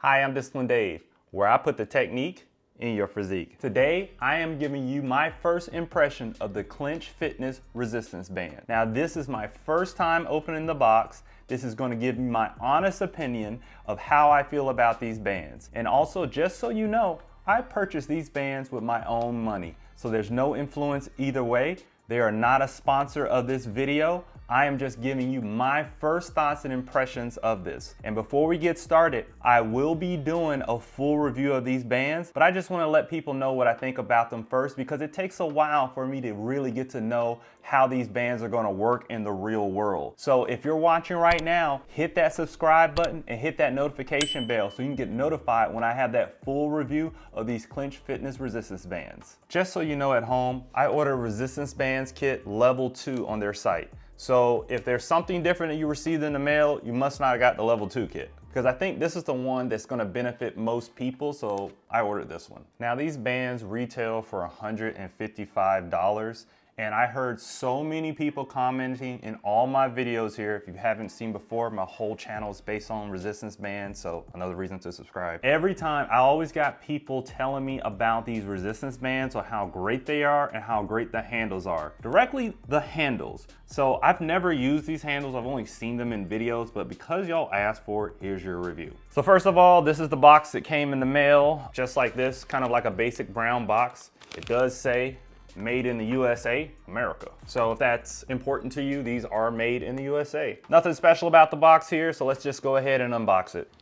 Hi, I'm Disciplined Dave, where I put the technique in your physique. Today, I am giving you my first impression of the Clench Fitness resistance band. Now, this is my first time opening the box. This is going to give me my honest opinion of how I feel about these bands. And also, just so you know, I purchased these bands with my own money, so there's no influence either way. They are not a sponsor of this video. I am just giving you my first thoughts and impressions of this. And before we get started, I will be doing a full review of these bands, but I just want to let people know what I think about them first, because it takes a while for me to really get to know how these bands are going to work in the real world. So if you're watching right now, hit that subscribe button and hit that notification bell so you can get notified when I have that full review of these Clench Fitness resistance bands. Just so you know at home, I ordered a resistance bands kit level 2 on their site. So if there's something different that you received in the mail, you must not have got the level 2 kit, because I think this is the one that's going to benefit most people, so I ordered this one. Now, these bands retail for $155, and I heard so many people commenting in all my videos here. If you haven't seen before, my whole channel is based on resistance bands, so another reason to subscribe. Every time, I always got people telling me about these resistance bands, or how great they are and how great the handles are. Directly, the handles. So I've never used these handles, I've only seen them in videos, but because y'all asked for it, here's your review. So first of all, this is the box that came in the mail, just like this, kind of like a basic brown box. It does say made in the USA, America. So if that's important to you, these are made in the USA. Nothing special about the box here, so let's just go ahead and unbox it.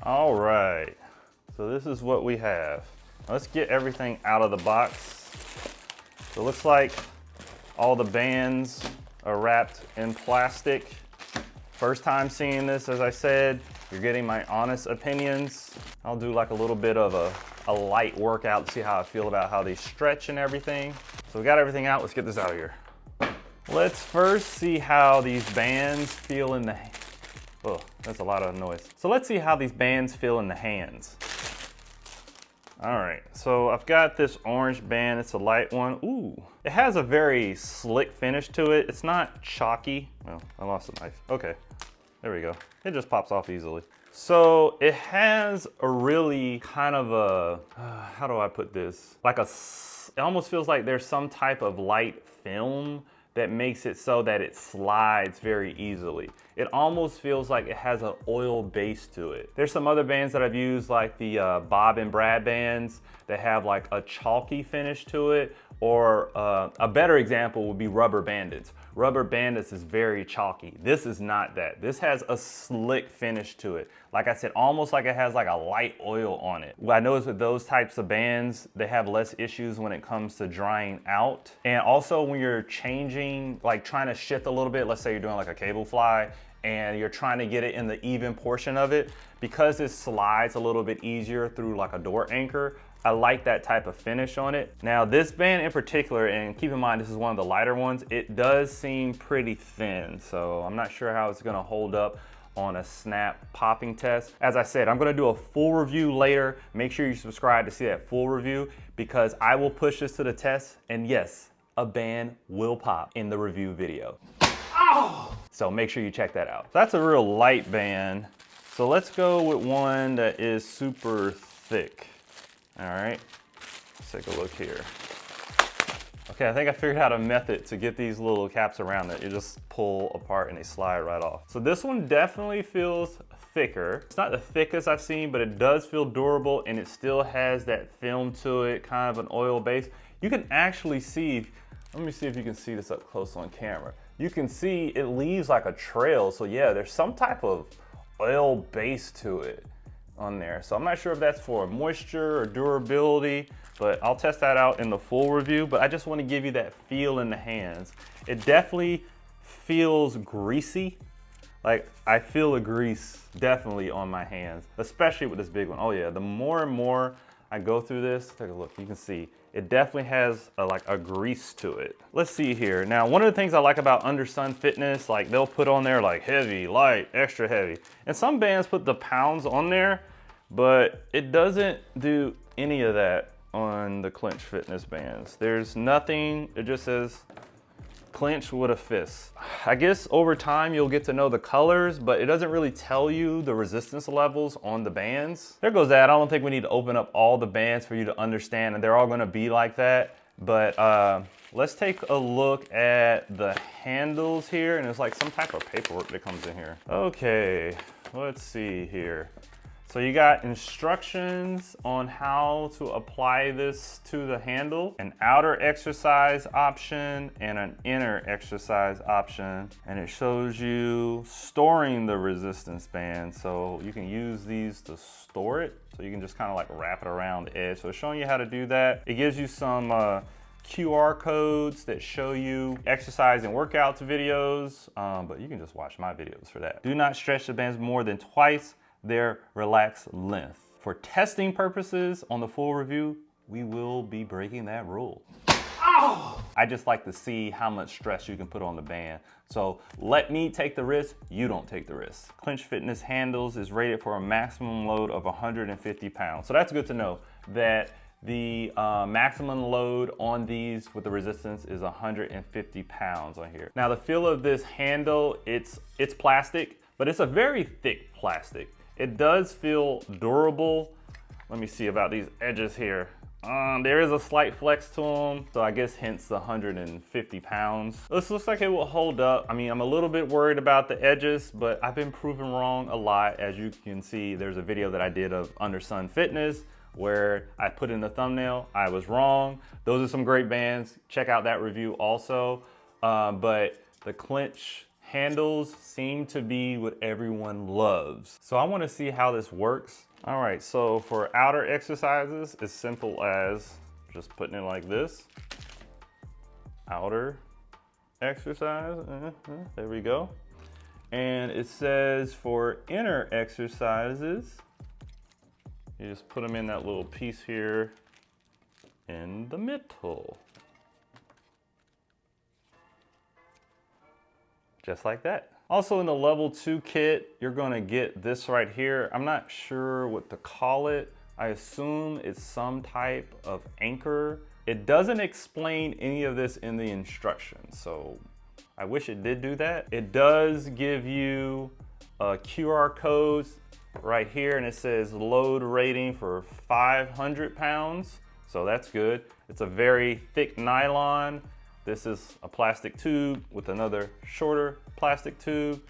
All right, so this is what we have. Let's get everything out of the box. So it looks like all the bands are wrapped in plastic. First time seeing this, as I said, you're getting my honest opinions. I'll do like a little bit of a light workout to see how I feel about how they stretch and everything. So we got everything out, let's get this out of here. Let's first see how these bands feel in the, oh, that's a lot of noise. So let's see how these bands feel in the hands. All right, so I've got this orange band, it's a light one. Ooh, it has a very slick finish to it. It's not chalky. Oh, I lost the knife. Okay, there we go. It just pops off easily. So it has a really kind of a, how do I put this? Like it almost feels like there's some type of light film that makes it so that it slides very easily. It almost feels like it has an oil base to it. There's some other bands that I've used, like the Bob and Brad bands, that have like a chalky finish to it, or a better example would be Rubber Bandits. Rubber Bandits is very chalky. This is not that. This has a slick finish to it. Like I said, almost like it has like a light oil on it. What I noticed with those types of bands, they have less issues when it comes to drying out. And also when you're changing, like trying to shift a little bit, let's say you're doing like a cable fly, and you're trying to get it in the even portion of it, because it slides a little bit easier through like a door anchor, I like that type of finish on it. Now this band in particular, and keep in mind this is one of the lighter ones, it does seem pretty thin, so I'm not sure how it's gonna hold up on a snap popping test. As I said, I'm gonna do a full review later. Make sure you subscribe to see that full review, because I will push this to the test, and yes, a band will pop in the review video. Oh! So make sure you check that out. That's a real light band. So let's go with one that is super thick. All right, let's take a look here. Okay, I think I figured out a method to get these little caps around it. You just pull apart and they slide right off. So this one definitely feels thicker. It's not the thickest I've seen, but it does feel durable, and it still has that film to it, kind of an oil base. You can actually see, let me see if you can see this up close on camera. You can see it leaves like a trail. So yeah, there's some type of oil base to it on there. So I'm not sure if that's for moisture or durability, but I'll test that out in the full review. But I just want to give you that feel in the hands. It definitely feels greasy. Like I feel the grease definitely on my hands, especially with this big one. Oh yeah, the more and more I go through this, take a look, you can see it definitely has like a grease to it. Let's see here. Now, one of the things I like about Undersun Fitness, like they'll put on there like heavy, light, extra heavy. And some bands put the pounds on there, but it doesn't do any of that on the Clench Fitness bands. There's nothing, it just says clench with a fist. I guess over time you'll get to know the colors, but it doesn't really tell you the resistance levels on the bands. There goes that. I don't think we need to open up all the bands for you to understand, and they're all gonna be like that. But let's take a look at the handles here, and it's like some type of paperwork that comes in here. Okay, let's see here. So you got instructions on how to apply this to the handle, an outer exercise option and an inner exercise option. And it shows you storing the resistance band. So you can use these to store it. So you can just kind of like wrap it around the edge. So it's showing you how to do that. It gives you some QR codes that show you exercise and workouts videos, but you can just watch my videos for that. Do not stretch the bands more than twice their relaxed length. For testing purposes on the full review, we will be breaking that rule. Oh! I just like to see how much stress you can put on the band. So let me take the risk, you don't take the risk. Clench Fitness handles is rated for a maximum load of 150 pounds. So that's good to know that the maximum load on these with the resistance is 150 pounds on here. Now the feel of this handle, it's plastic, but it's a very thick plastic. It does feel durable. Let me see about these edges here. There is a slight flex to them, so I guess hence the 150 pounds. This looks like it will hold up. I mean, I'm a little bit worried about the edges, but I've been proven wrong a lot. As you can see, there's a video that I did of Under Sun Fitness where I put in the thumbnail, I was wrong. Those are some great bands. Check out that review also. But the Clench handles seem to be what everyone loves. So I want to see how this works. All right, so for outer exercises, it's simple as just putting it like this. Outer exercise, there we go. And it says for inner exercises, you just put them in that little piece here in the middle. Just like that. Also in the level 2 kit, you're gonna get this right here. I'm not sure what to call it. I assume it's some type of anchor. It doesn't explain any of this in the instructions, so I wish it did do that. It does give you QR codes right here, and it says load rating for 500 pounds. So that's good. It's a very thick nylon. This is a plastic tube with another shorter plastic tube,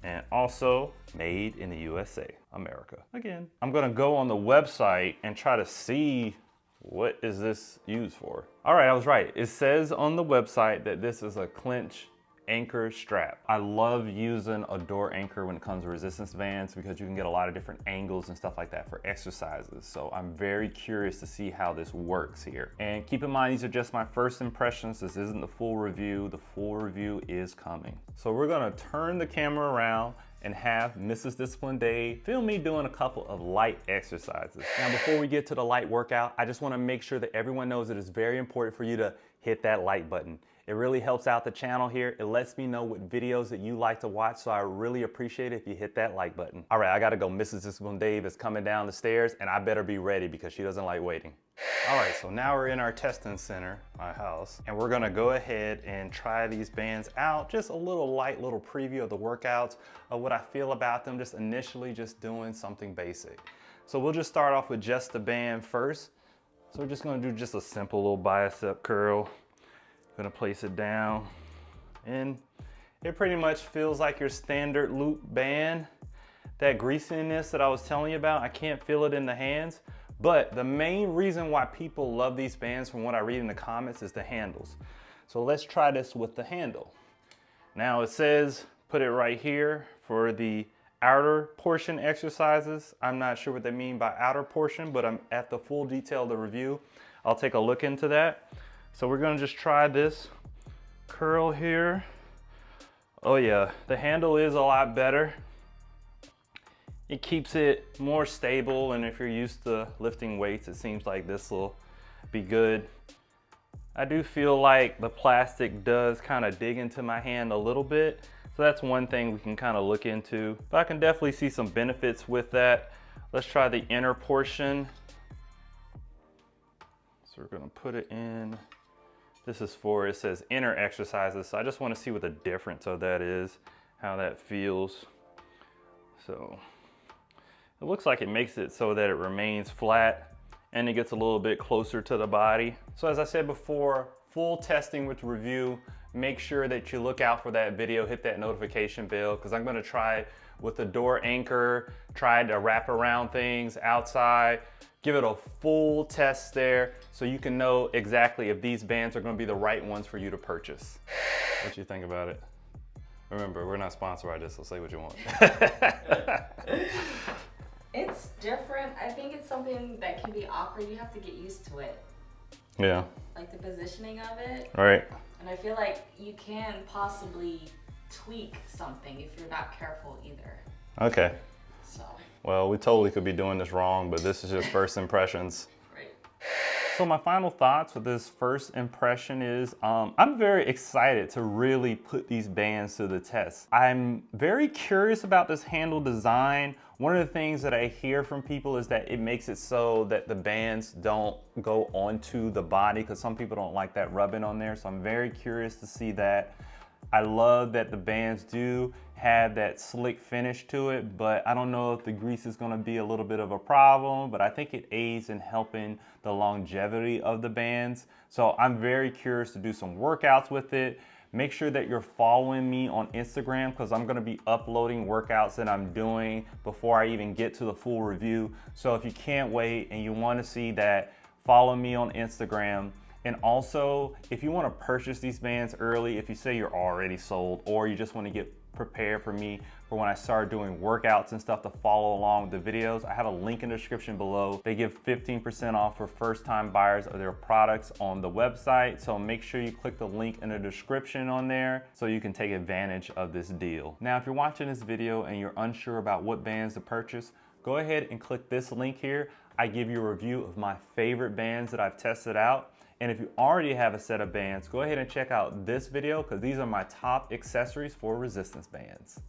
and also made in the USA, America. Again, I'm gonna go on the website and try to see what is this used for. All right, I was right. It says on the website that this is a Clench anchor strap. I love using a door anchor when it comes to resistance bands because you can get a lot of different angles and stuff like that for exercises. So I'm very curious to see how this works here. And keep in mind, these are just my first impressions. This isn't the full review. The full review is coming. So we're gonna turn the camera around and have Mrs. Discipline Dave film me doing a couple of light exercises. Now, before we get to the light workout, I just wanna make sure that everyone knows that it's very important for you to hit that like button. It really helps out the channel here. It lets me know what videos that you like to watch, so I really appreciate it if you hit that like button. All right, I gotta go. Mrs. Discipline Dave is coming down the stairs, and I better be ready because she doesn't like waiting. All right, so now we're in our testing center, my house, and we're gonna go ahead and try these bands out. Just a little light little preview of the workouts, of what I feel about them, just initially just doing something basic. So we'll just start off with just the band first. So we're just gonna do just a simple little bicep curl. Gonna place it down, and it pretty much feels like your standard loop band. That greasiness that I was telling you about, I can't feel it in the hands, but the main reason why people love these bands from what I read in the comments is the handles. So let's try this with the handle. Now it says put it right here for the outer portion exercises. I'm not sure what they mean by outer portion, but I'm at the full detail of the review. I'll take a look into that. So we're gonna just try this curl here. Oh yeah, the handle is a lot better. It keeps it more stable, and if you're used to lifting weights, it seems like this will be good. I do feel like the plastic does kind of dig into my hand a little bit, so that's one thing we can kind of look into. But I can definitely see some benefits with that. Let's try the inner portion. So we're gonna put it in. This is for, it says inner exercises. So I just wanna see what the difference of that is, how that feels. So it looks like it makes it so that it remains flat and it gets a little bit closer to the body. So as I said before, full testing with review. Make sure that you look out for that video, hit that notification bell, because I'm gonna try with the door anchor, try to wrap around things outside, give it a full test there so you can know exactly if these bands are gonna be the right ones for you to purchase. What you think about it? Remember, we're not sponsored by this, so say what you want. It's different. I think it's something that can be awkward. You have to get used to it. Yeah. Like the positioning of it. Right. And I feel like you can possibly tweak something if you're not careful either. Okay. So. Well, we totally could be doing this wrong, but this is just first impressions. Right. So my final thoughts with this first impression is, I'm very excited to really put these bands to the test. I'm very curious about this handle design. One of the things that I hear from people is that it makes it so that the bands don't go onto the body, because some people don't like that rubbing on there. So I'm very curious to see that. I love that the bands do have that slick finish to it, but I don't know if the grease is gonna be a little bit of a problem, but I think it aids in helping the longevity of the bands. So I'm very curious to do some workouts with it. Make sure that you're following me on Instagram, because I'm gonna be uploading workouts that I'm doing before I even get to the full review. So if you can't wait and you wanna see that, follow me on Instagram. And also, if you want to purchase these bands early, if you say you're already sold, or you just want to get prepared for me for when I start doing workouts and stuff to follow along with the videos, I have a link in the description below. They give 15% off for first-time buyers of their products on the website. So make sure you click the link in the description on there so you can take advantage of this deal. Now, if you're watching this video and you're unsure about what bands to purchase, go ahead and click this link here. I give you a review of my favorite bands that I've tested out. And if you already have a set of bands, go ahead and check out this video, because these are my top accessories for resistance bands.